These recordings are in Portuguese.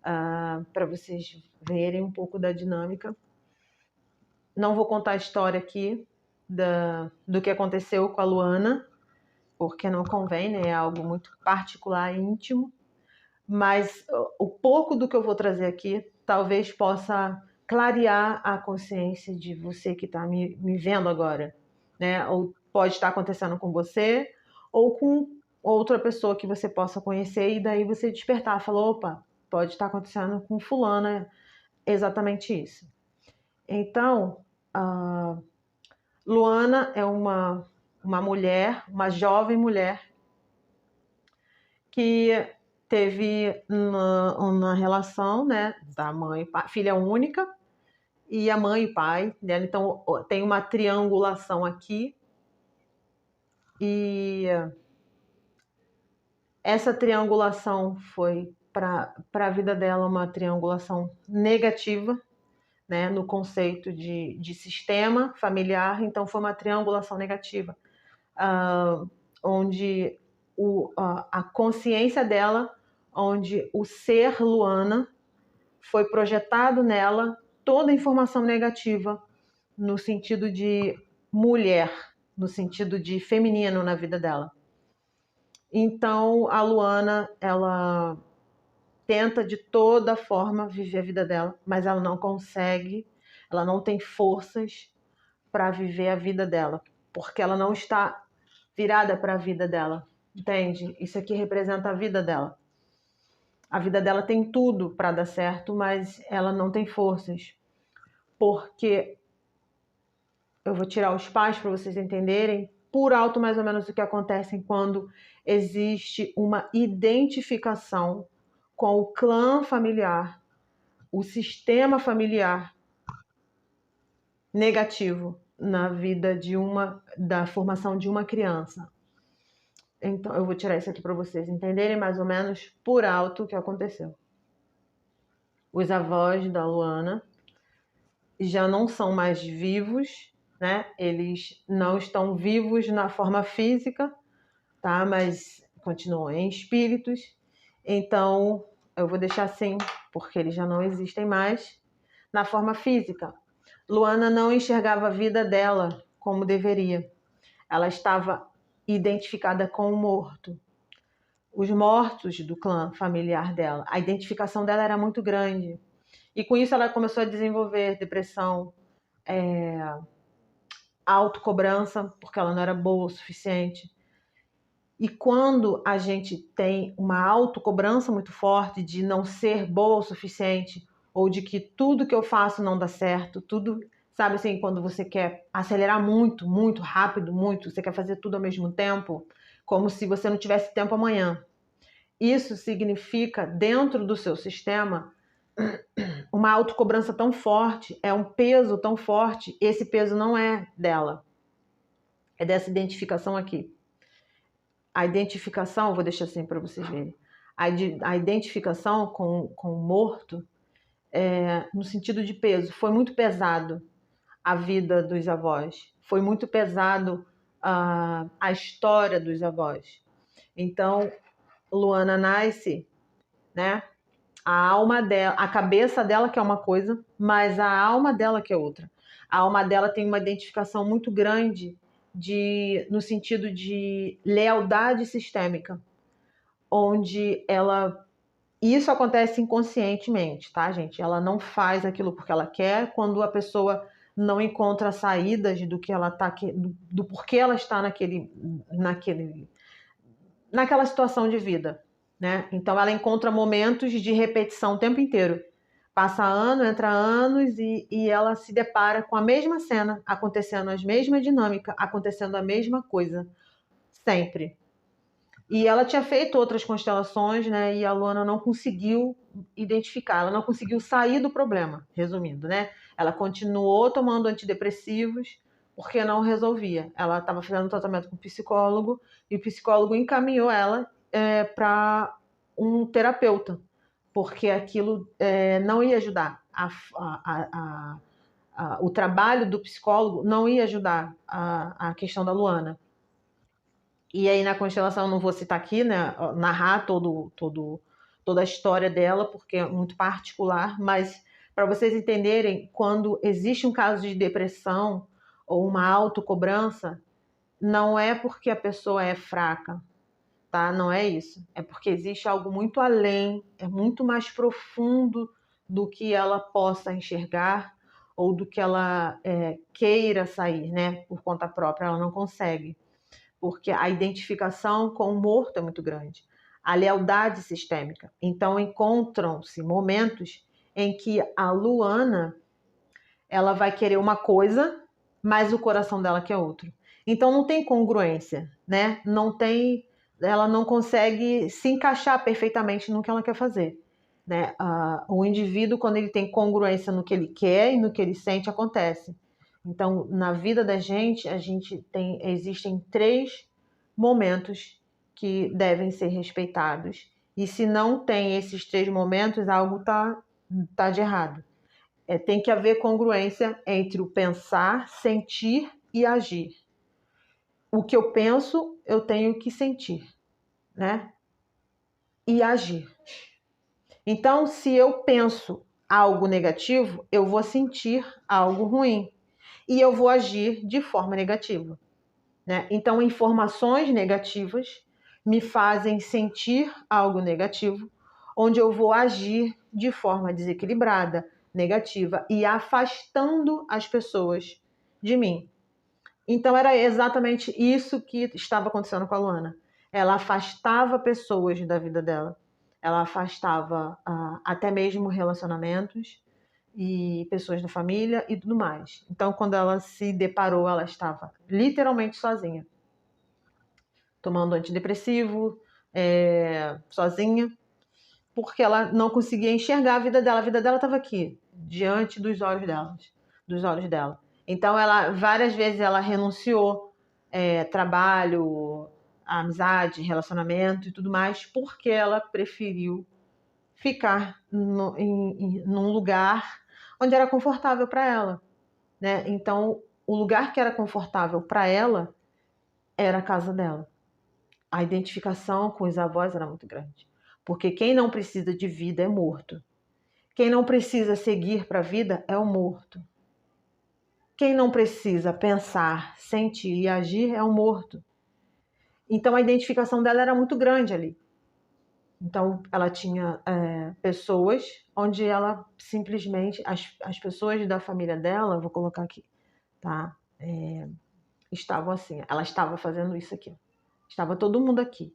para vocês verem um pouco da dinâmica. Não vou contar a história aqui do que aconteceu com a Luana, porque não convém, né? É algo muito particular e íntimo. Mas o pouco do que eu vou trazer aqui talvez possa clarear a consciência de você que está me vendo agora, né? Ou pode estar acontecendo com você ou com outra pessoa que você possa conhecer e daí você despertar, falar, opa, pode estar acontecendo com fulana exatamente isso. Então, a Luana é uma mulher, uma jovem mulher que teve uma relação, né, da mãe, filha única, e a mãe e pai dela. Então tem uma triangulação aqui, e essa triangulação foi para a vida dela uma triangulação negativa, né, no conceito de sistema familiar. Então foi uma triangulação negativa, onde a consciência dela, onde o ser Luana foi projetado nela toda a informação negativa no sentido de mulher, no sentido de feminino na vida dela. Então a Luana, ela tenta de toda forma viver a vida dela, mas ela não consegue, ela não tem forças para viver a vida dela, porque ela não está virada para a vida dela, entende? Isso aqui representa a vida dela. A vida dela tem tudo para dar certo, mas ela não tem forças. Porque eu vou tirar os pais para vocês entenderem por alto mais ou menos o que acontece quando existe uma identificação com o clã familiar, o sistema familiar negativo na vida da formação de uma criança. Então, eu vou tirar isso aqui para vocês entenderem mais ou menos por alto o que aconteceu. Os avós da Luana já não são mais vivos, né? Eles não estão vivos na forma física, tá? Mas continuam em espíritos. Então, eu vou deixar assim, porque eles já não existem mais na forma física. Luana não enxergava a vida dela como deveria. Ela estava identificada com o morto. Os mortos do clã familiar dela. A identificação dela era muito grande. E com isso ela começou a desenvolver depressão, autocobrança, porque ela não era boa o suficiente. E quando a gente tem uma autocobrança muito forte de não ser boa o suficiente, ou de que tudo que eu faço não dá certo, tudo, sabe assim, quando você quer acelerar muito, muito rápido, muito, você quer fazer tudo ao mesmo tempo, como se você não tivesse tempo amanhã. Isso significa, dentro do seu sistema, uma autocobrança tão forte, é um peso tão forte, esse peso não é dela, é dessa identificação aqui. A identificação, vou deixar assim para vocês verem, a identificação com o morto, no sentido de peso, foi muito pesado a vida dos avós, foi muito pesado a história dos avós. Então, Luana nasce, né? A alma dela, a cabeça dela que é uma coisa, mas a alma dela que é outra. A alma dela tem uma identificação muito grande no sentido de lealdade sistêmica, onde ela... Isso acontece inconscientemente, tá, gente? Ela não faz aquilo porque ela quer, quando a pessoa não encontra saídas do que ela tá, do porquê ela está naquela situação de vida, né? Então ela encontra momentos de repetição o tempo inteiro. Passa ano, entra anos e ela se depara com a mesma cena, acontecendo as mesmas dinâmicas, acontecendo a mesma coisa, sempre. E ela tinha feito outras constelações, né? E a Luana não conseguiu identificar, ela não conseguiu sair do problema, resumindo, né? Ela continuou tomando antidepressivos porque não resolvia. Ela estava fazendo um tratamento com o psicólogo e o psicólogo encaminhou ela para um terapeuta, porque aquilo não ia ajudar. O trabalho do psicólogo não ia ajudar a questão da Luana. E aí na constelação, não vou citar aqui, né, narrar toda a história dela, porque é muito particular, mas para vocês entenderem, quando existe um caso de depressão ou uma autocobrança, não é porque a pessoa é fraca, tá? Não é isso. É porque existe algo muito além, é muito mais profundo do que ela possa enxergar ou do que ela queira sair, né? Por conta própria, ela não consegue. Porque a identificação com o morto é muito grande. A lealdade sistêmica. Então, encontram-se momentos em que a Luana ela vai querer uma coisa, mas o coração dela quer outro. Então não tem congruência, né? Não tem, ela não consegue se encaixar perfeitamente no que ela quer fazer, né? O indivíduo, quando ele tem congruência no que ele quer e no que ele sente, acontece. Então, na vida da gente, existem 3 momentos que devem ser respeitados. E se não tem esses 3 momentos, algo tá de errado. Tem que haver congruência entre o pensar, sentir e agir. O que eu penso, eu tenho que sentir, né? E agir. Então, se eu penso algo negativo, eu vou sentir algo ruim. E eu vou agir de forma negativa, né? Então, informações negativas me fazem sentir algo negativo, onde eu vou agir de forma desequilibrada, negativa e afastando as pessoas de mim. Então era exatamente isso que estava acontecendo com a Luana. Ela afastava pessoas da vida dela, ela afastava até mesmo relacionamentos e pessoas da família e tudo mais. Então, quando ela se deparou, ela estava literalmente sozinha, tomando antidepressivo, sozinha, porque ela não conseguia enxergar a vida dela. A vida dela estava aqui, diante dos olhos dela. Então, várias vezes ela renunciou trabalho, amizade, relacionamento e tudo mais, porque ela preferiu ficar num lugar onde era confortável para ela, né? Então, o lugar que era confortável para ela era a casa dela. A identificação com os avós era muito grande. Porque quem não precisa de vida é morto. Quem não precisa seguir para a vida é o morto. Quem não precisa pensar, sentir e agir é o morto. Então a identificação dela era muito grande ali. Então ela tinha pessoas onde ela simplesmente, as pessoas da família dela, vou colocar aqui, tá? Estavam assim, ela estava fazendo isso aqui. Estava todo mundo aqui.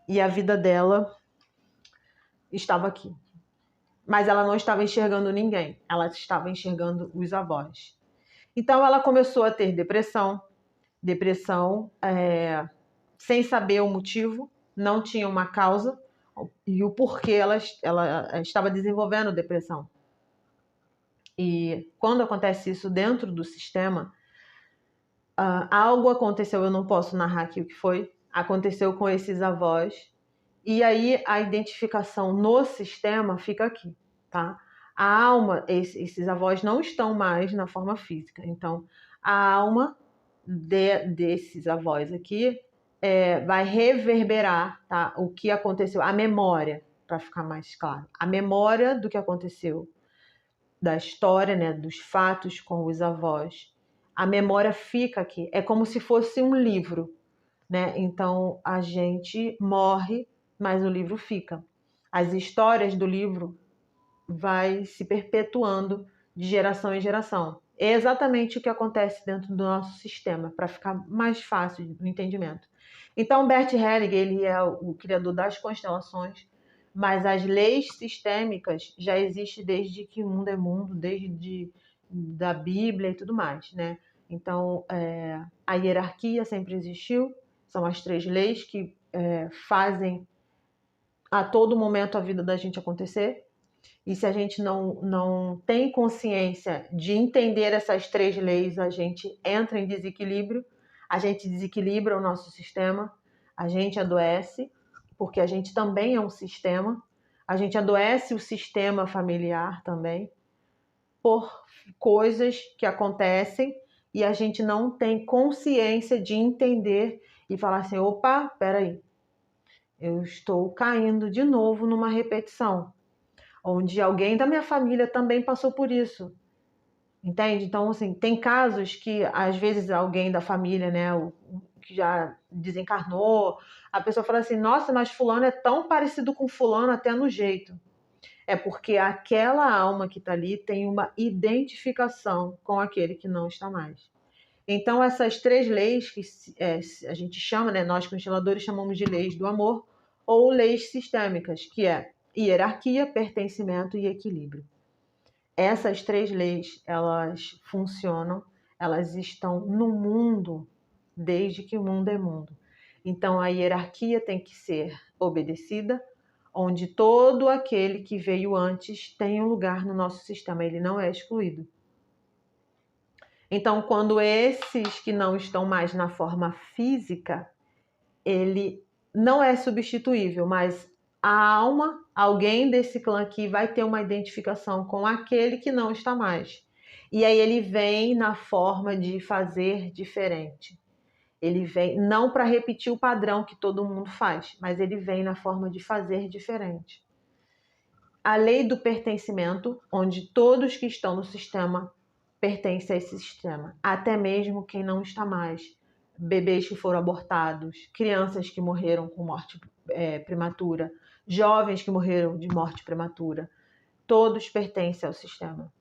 E a vida dela estava aqui. Mas ela não estava enxergando ninguém, ela estava enxergando os avós. Então ela começou a ter depressão sem saber o motivo, não tinha uma causa e o porquê ela estava desenvolvendo depressão. E quando acontece isso dentro do sistema, algo aconteceu, eu não posso narrar aqui o que foi, aconteceu com esses avós, e aí a identificação no sistema fica aqui, tá? A alma, esses avós não estão mais na forma física, então a alma desses avós aqui vai reverberar, tá? O que aconteceu, a memória, para ficar mais claro, a memória do que aconteceu, da história, né, dos fatos com os avós, a memória fica aqui, é como se fosse um livro, né? Então a gente morre, mas o livro fica. As histórias do livro vai se perpetuando de geração em geração. É exatamente o que acontece dentro do nosso sistema, para ficar mais fácil no entendimento. Então, Bert Hellinger, ele é o criador das constelações, mas as leis sistêmicas já existem desde que o mundo é mundo, desde da Bíblia e tudo mais, né? Então, a hierarquia sempre existiu, são as 3 leis que fazem a todo momento a vida da gente acontecer. E se a gente não tem consciência de entender essas 3 leis, a gente entra em desequilíbrio, a gente desequilibra o nosso sistema, a gente adoece, porque a gente também é um sistema, a gente adoece o sistema familiar também, por coisas que acontecem e a gente não tem consciência de entender e falar assim, opa, peraí, eu estou caindo de novo numa repetição, onde alguém da minha família também passou por isso. Entende? Então, assim, tem casos que, às vezes, alguém da família, né, que já desencarnou, a pessoa fala assim, nossa, mas fulano é tão parecido com fulano até no jeito. É porque aquela alma que está ali tem uma identificação com aquele que não está mais. Então, essas três leis que a gente chama, né, nós consteladores chamamos de leis do amor, ou leis sistêmicas, que é hierarquia, pertencimento e equilíbrio. Essas três leis, elas funcionam, elas estão no mundo desde que o mundo é mundo. Então, a hierarquia tem que ser obedecida, onde todo aquele que veio antes tem um lugar no nosso sistema, ele não é excluído. Então, quando esses que não estão mais na forma física, ele não é substituível, mas a alma, alguém desse clã aqui vai ter uma identificação com aquele que não está mais. E aí ele vem na forma de fazer diferente. Ele vem não para repetir o padrão que todo mundo faz, mas ele vem na forma de fazer diferente. A lei do pertencimento, onde todos que estão no sistema pertencem a esse sistema, até mesmo quem não está mais. Bebês que foram abortados, crianças que morreram com morte prematura, jovens que morreram de morte prematura, todos pertencem ao sistema.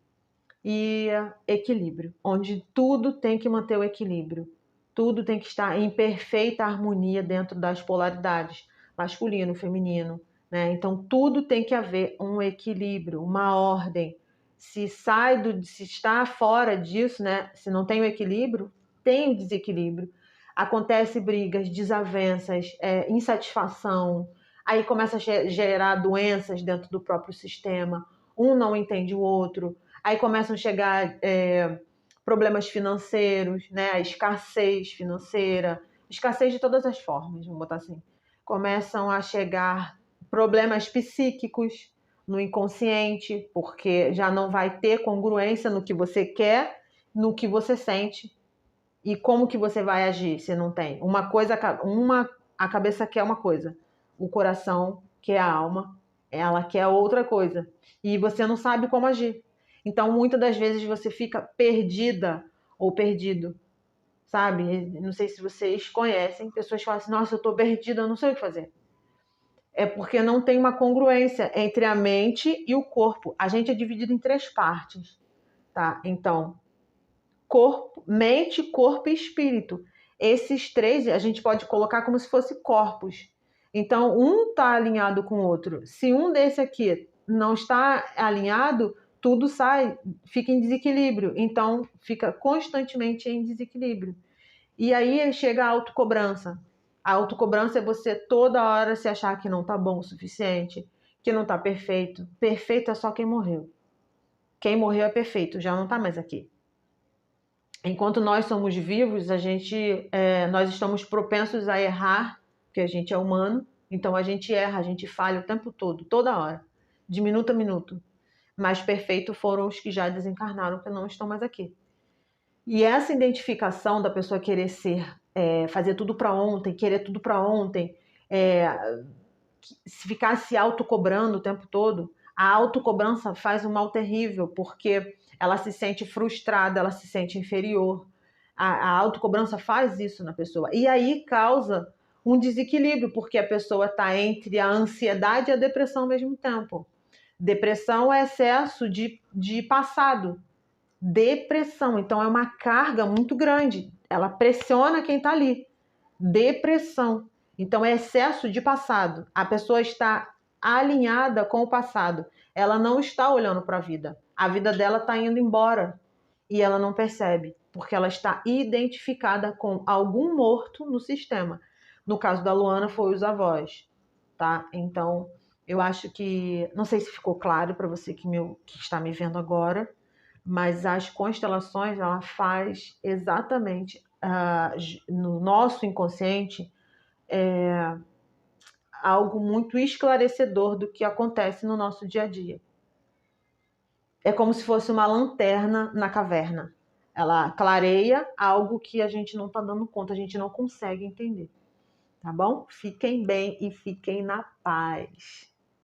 E equilíbrio, onde tudo tem que manter o equilíbrio, tudo tem que estar em perfeita harmonia dentro das polaridades, masculino, feminino, né? Então tudo tem que haver um equilíbrio, uma ordem. Se está fora disso, né? Se não tem o equilíbrio, tem o desequilíbrio. Acontece brigas, desavenças, insatisfação, aí começa a gerar doenças dentro do próprio sistema. Um não entende o outro, aí começam a chegar problemas financeiros, né? A escassez financeira, escassez de todas as formas, vamos botar assim. Começam a chegar problemas psíquicos no inconsciente, porque já não vai ter congruência no que você quer, no que você sente. E como que você vai agir se não tem? A cabeça quer uma coisa, o coração quer a alma, ela quer outra coisa. E você não sabe como agir. Então, muitas das vezes você fica perdida ou perdido, sabe? Não sei se vocês conhecem, pessoas falam assim, nossa, eu tô perdida, eu não sei o que fazer. É porque não tem uma congruência entre a mente e o corpo. A gente é dividido em três partes, tá? Então, corpo, mente, corpo e espírito. Esses três a gente pode colocar como se fosse corpos. Então, um está alinhado com o outro. Se um desse aqui não está alinhado, tudo sai, fica em desequilíbrio. Então, fica constantemente em desequilíbrio. E aí chega a autocobrança. A autocobrança é você toda hora se achar que não está bom o suficiente, que não está perfeito. Perfeito é só quem morreu. Quem morreu é perfeito, já não está mais aqui. Enquanto nós somos vivos, nós estamos propensos a errar, porque a gente é humano, então a gente erra, a gente falha o tempo todo, toda hora, de minuto a minuto. Mas perfeitos foram os que já desencarnaram, que não estão mais aqui. E essa identificação da pessoa querer fazer tudo para ontem, querer tudo para ontem, ficar se autocobrando o tempo todo, a autocobrança faz um mal terrível, porque ela se sente frustrada, ela se sente inferior. A autocobrança faz isso na pessoa. E aí causa um desequilíbrio, porque a pessoa está entre a ansiedade e a depressão ao mesmo tempo. Depressão é excesso de passado. Depressão, então é uma carga muito grande. Ela pressiona quem está ali. Depressão. Então é excesso de passado. A pessoa está alinhada com o passado. Ela não está olhando para a vida. A vida dela está indo embora e ela não percebe, porque ela está identificada com algum morto no sistema. No caso da Luana foi os avós, tá? Então eu acho que, não sei se ficou claro para você que está me vendo agora, mas as constelações ela faz exatamente no nosso inconsciente algo muito esclarecedor do que acontece no nosso dia a dia. É como se fosse uma lanterna na caverna. Ela clareia algo que a gente não está dando conta, a gente não consegue entender. tá bom? Fiquem bem e fiquem na paz.